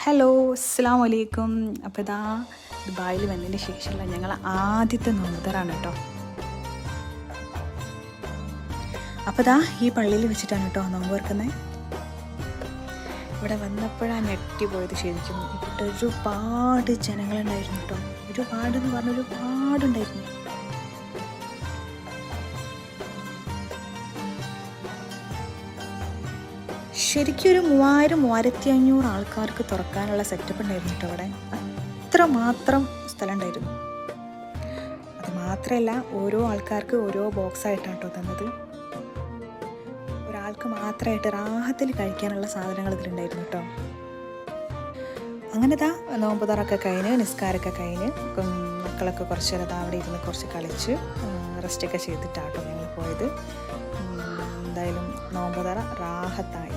Hello, അസ്സലാമു അലൈക്കും. അപ്പോൾ ഇതാ ദുബായിൽ വന്നതിന് ശേഷമുള്ള ഞങ്ങൾ ആദ്യത്തെ നോമ്പറാണ് കേട്ടോ. അപ്പോൾ ഇതാ ഈ പള്ളിയിൽ വെച്ചിട്ടാണ് കേട്ടോ നോമ്പ് തുറക്കുന്നത്. ഇവിടെ വന്നപ്പോഴാണ് ഞെട്ടിപ്പോയത് ശരിക്കും. ഇവിടെ ഒരുപാട് ജനങ്ങളുണ്ടായിരുന്നു കേട്ടോ. ഒരുപാടെന്ന് പറഞ്ഞാൽ ഒരുപാടുണ്ടായിരുന്നു. ശരിക്കും ഒരു 3000-3500 ആൾക്കാർക്ക് തുറക്കാനുള്ള സെറ്റപ്പ് ഉണ്ടായിരുന്നു കേട്ടോ അവിടെ. അത്രമാത്രം സ്ഥലം ഉണ്ടായിരുന്നു. അത് മാത്രമല്ല, ഓരോ ആൾക്കാർക്ക് ഓരോ ബോക്സ് ആയിട്ടാണ് കേട്ടോ തന്നത്. ഒരാൾക്ക് മാത്രമായിട്ട് റാഹത്തിൽ കഴിക്കാനുള്ള സാധനങ്ങൾ ഇതിലുണ്ടായിരുന്നു കേട്ടോ. അങ്ങനെ ഇതാ നോമ്പ് തുറക്കെ കഴിഞ്ഞ് നിസ്കാരമൊക്കെ കഴിഞ്ഞ് മക്കളൊക്കെ കുറച്ച് നേരം അവിടെ ഇരുന്ന് കുറച്ച് കളിച്ച് റെസ്റ്റൊക്കെ ചെയ്തിട്ടാട്ടോ ഞങ്ങൾ പോയത്. എന്തായാലും നോമ്പ് തുറ റാഹത്തായി.